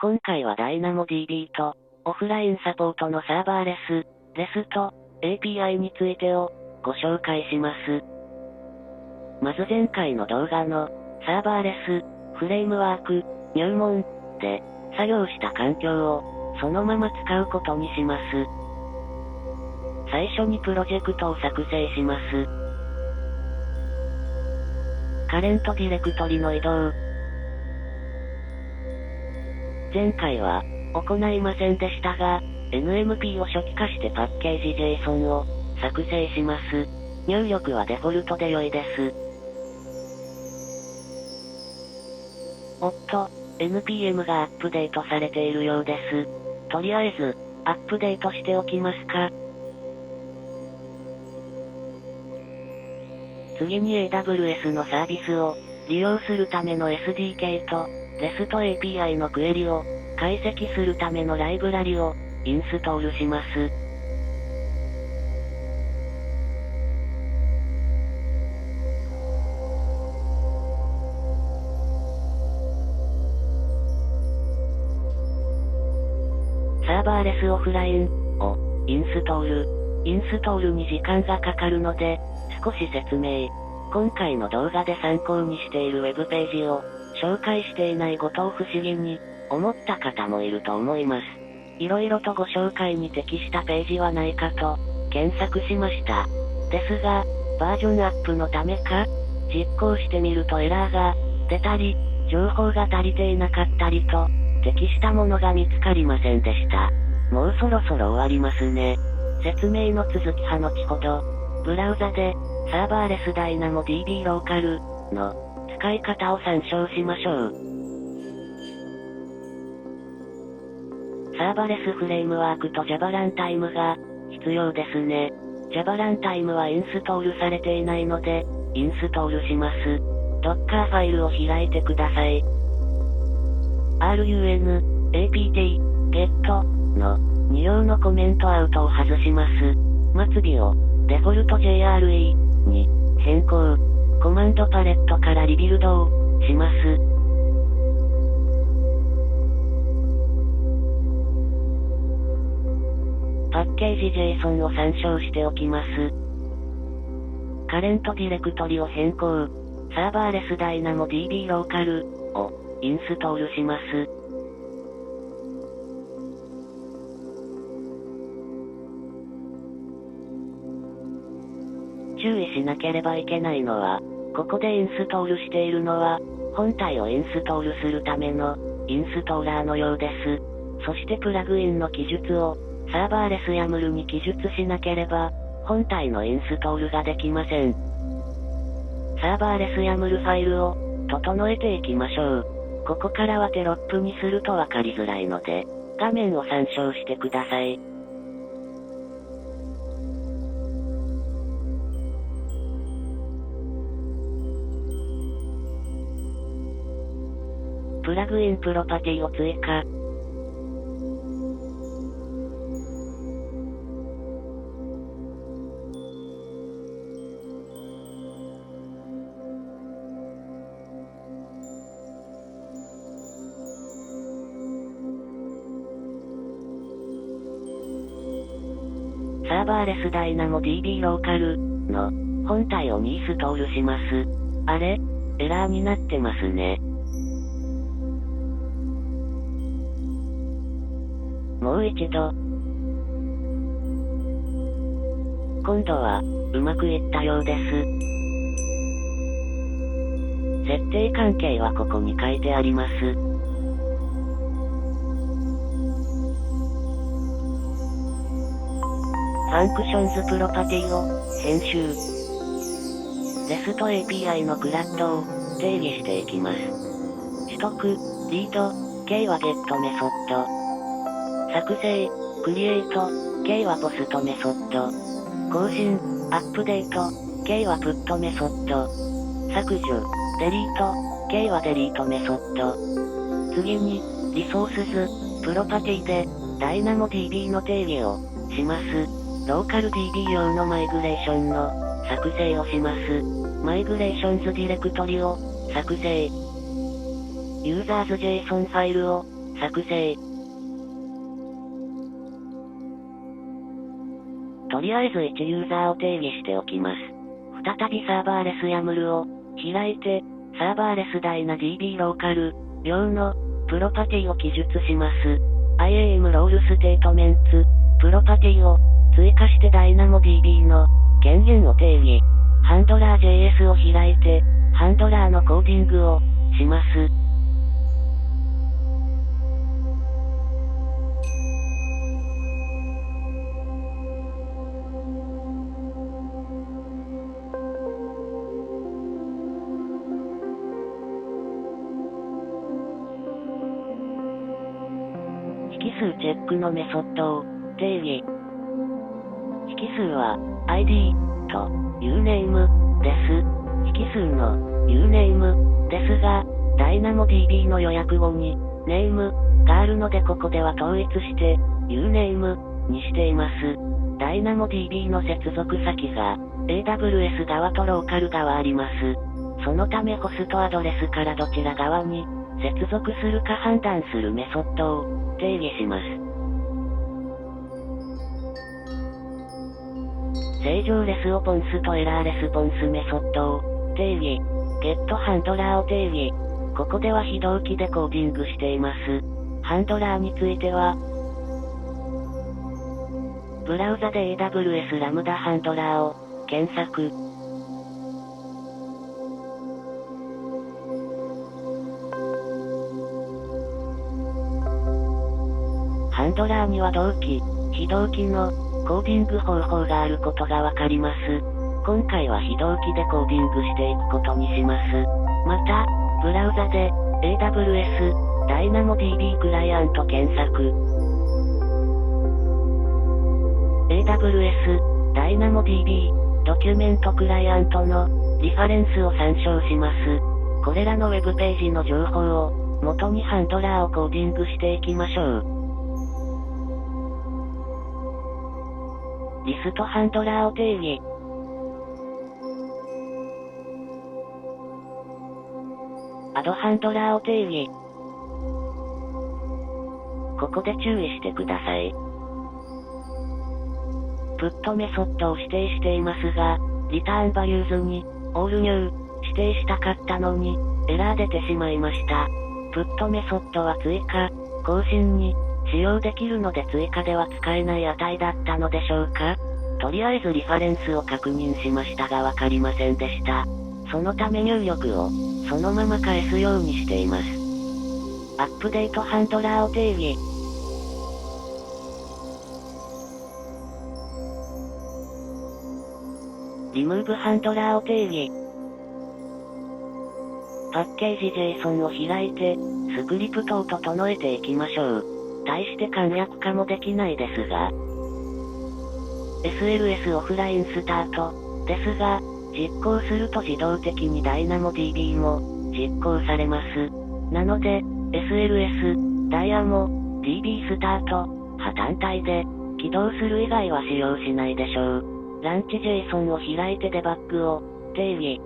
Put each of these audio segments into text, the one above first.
今回は DynamoDB と、オフラインサポートのサーバーレス、REST、API についてを、ご紹介します。まず前回の動画の、サーバーレス、フレームワーク、入門、で、作業した環境を、そのまま使うことにします。最初にプロジェクトを作成します。カレントディレクトリの移動。前回は、行いませんでしたが、NMP を初期化してパッケージ JSON を作成します。入力はデフォルトで良いです。おっと、NPM がアップデートされているようです。とりあえず、アップデートしておきますか。次に AWS のサービスを利用するための SDK と REST API のクエリを解析するためのライブラリをインストールします。サーバーレスオフラインをインストール。インストールに時間がかかるので、少し説明。今回の動画で参考にしているウェブページを紹介していないことを不思議に思った方もいると思います。いろいろとご紹介に適したページはないかと検索しました。ですが、バージョンアップのためか、実行してみるとエラーが出たり、情報が足りていなかったりと、適したものが見つかりませんでした。もうそろそろ終わりますね。説明の続きは後ほど。ブラウザで、サーバーレス DynamoDB ローカルの使い方を参照しましょう。サーバレスフレームワークと Java ランタイムが必要ですね。Java ランタイムはインストールされていないので、インストールします。Docker ファイルを開いてください。run, apt, get の2行のコメントアウトを外します。末尾をデフォルト JRE に変更。コマンドパレットからリビルドをします。パッケージ JSON を参照しておきます。カレントディレクトリを変更。サーバーレス DynamoDB ローカルをインストールします。注意しなければいけないのは、ここでインストールしているのは、本体をインストールするためのインストーラーのようです。そしてプラグインの記述をサーバーレス YAML に記述しなければ、本体のインストールができません。サーバーレス YAML ファイルを整えていきましょう。ここからはテロップにするとわかりづらいので、画面を参照してください。プラグインプロパティを追加。サーバーレス DynamoDB ローカルの本体をインストールします。あれ？エラーになってますね。もう一度。今度は、うまくいったようです。設定関係はここに書いてあります。ファンクションズプロパティを編集。REST API のクラッドを定義していきます。取得、リード、K は GET メソッド。作成、クリエイト、K はポストメソッド。更新、アップデート、K はプットメソッド。削除、デリート、K はデリートメソッド。次に、リソースズ、プロパティで、DynamoDB の定義をします。ローカル DB 用のマイグレーションの作成をします。マイグレーションズディレクトリを作成。ユーザーズ JSON ファイルを作成。とりあえず1ユーザーを定義しておきます。再びサーバーレスYAMLを開いて、サーバーレス DynaDB ローカル用のプロパティを記述します。IAM ロールステートメンツ、プロパティを追加して DynamoDB の権限を定義。ハンドラー JS を開いて、ハンドラーのコーディングをします。引数チェックのメソッドを定義。引数は ID と Uname です。引数の Uname ですが、DynamoDB の予約後に Name があるのでここでは統一して Uname にしています。DynamoDB の接続先が AWS 側とローカル側あります。そのためホストアドレスからどちら側に接続するか判断するメソッドを定義します。正常レスオポンスとエラーレスポンスメソッドを定義。ゲットハンドラーを定義。ここでは非同期でコーディングしています。ハンドラーについては、ブラウザで AWS ラムダハンドラーを検索。ハンドラーには同期、非同期のコーディング方法があることがわかります。今回は非同期でコーディングしていくことにします。また、ブラウザで AWS DynamoDB クライアント検索。AWS DynamoDB ドキュメントクライアントのリファレンスを参照します。これらのウェブページの情報を元にハンドラーをコーディングしていきましょう。リストハンドラーを定義。アドハンドラーを定義。ここで注意してください。プットメソッドを指定していますが、リターンバリューズに、オールニュー、指定したかったのに、エラー出てしまいました。プットメソッドは追加、更新に、使用できるので追加では使えない値だったのでしょうか？とりあえずリファレンスを確認しましたがわかりませんでした。そのため入力を、そのまま返すようにしています。アップデートハンドラーを定義。リムーブハンドラーを定義。パッケージ JSON を開いて、スクリプトを整えていきましょう。大して簡約化もできないですが、SLS オフラインスタート、ですが、実行すると自動的に DynamoDB も実行されます。なので、SLS、DynamoDB スタート、は単体で起動する以外は使用しないでしょう。ランチ JSON を開いてデバッグを定義。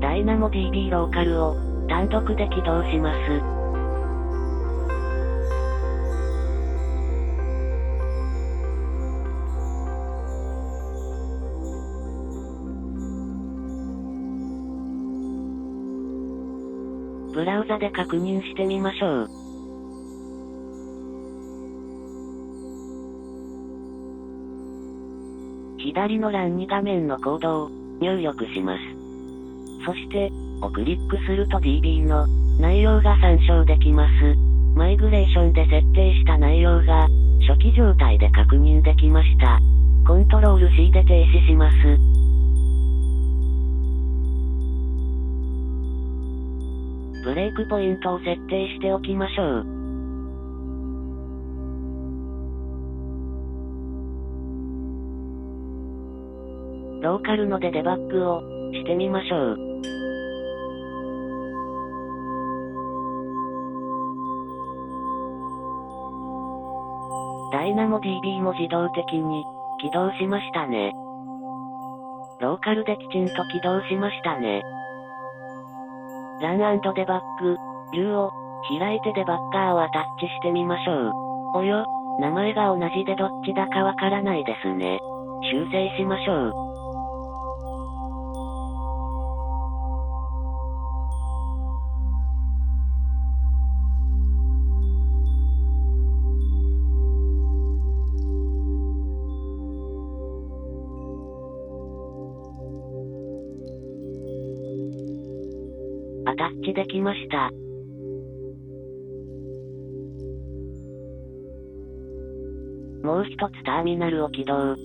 DynamoDB ローカルを単独で起動します。ブラウザで確認してみましょう。左の欄に画面のコードを入力します。そして、をクリックすると DB の内容が参照できます。マイグレーションで設定した内容が初期状態で確認できました。コントロール C で停止します。ブレイクポイントを設定しておきましょう。ローカルのでデバッグをしてみましょう。ダイナモ DB も自動的に起動しましたね。ローカルできちんと起動しましたね。ラン&デバッグ、ビューを開いてデバッガーをアタッチしてみましょう。およ、名前が同じでどっちだかわからないですね。修正しましょう。アタッチできました。もう一つターミナルを起動。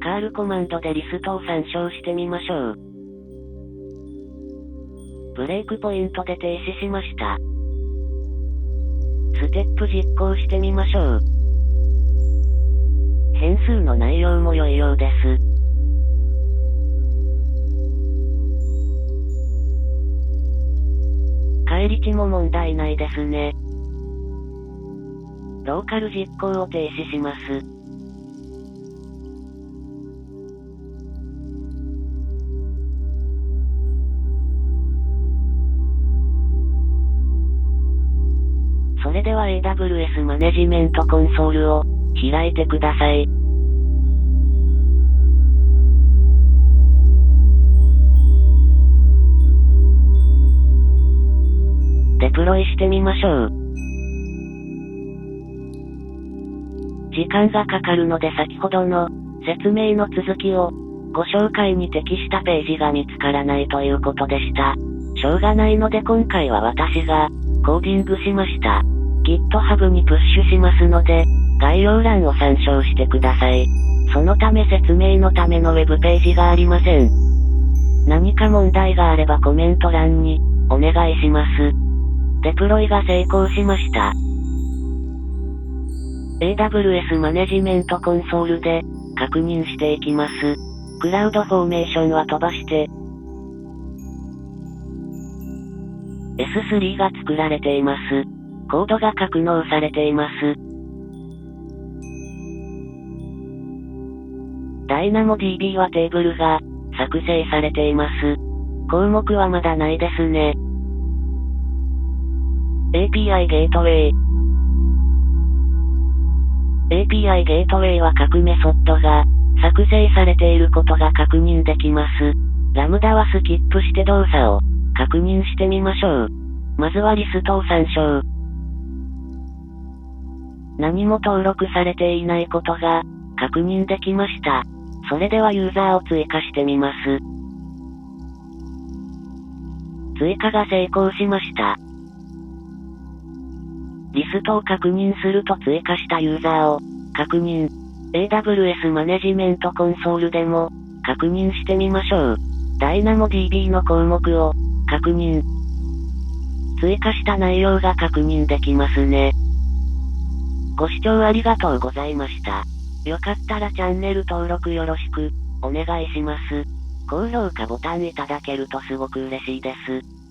カールコマンドでリストを参照してみましょう。ブレイクポイントで停止しました。ステップ実行してみましょう。変数の内容も良いようです。返り値も問題ないですね。ローカル実行を停止します。それでは AWS マネジメントコンソールを開いてください。デプロイしてみましょう。時間がかかるので先ほどの説明の続きをご紹介に適したページが見つからないということでした。しょうがないので今回は私がコーディングしました。GitHub にプッシュしますので概要欄を参照してください。そのため説明のためのウェブページがありません。何か問題があればコメント欄にお願いします。デプロイが成功しました。AWS マネジメントコンソールで確認していきます。クラウドフォーメーションは飛ばして S3 が作られています。コードが格納されています。DynamoDB はテーブルが作成されています。項目はまだないですね。API ゲートウェイ。API ゲートウェイは各メソッドが作成されていることが確認できます。ラムダはスキップして動作を確認してみましょう。まずはリストを参照。何も登録されていないことが確認できました。それではユーザーを追加してみます。追加が成功しました。リストを確認すると追加したユーザーを確認。AWS マネジメントコンソールでも確認してみましょう。DynamoDB の項目を確認。追加した内容が確認できますね。ご視聴ありがとうございました。よかったらチャンネル登録よろしくお願いします。高評価ボタンいただけるとすごく嬉しいです。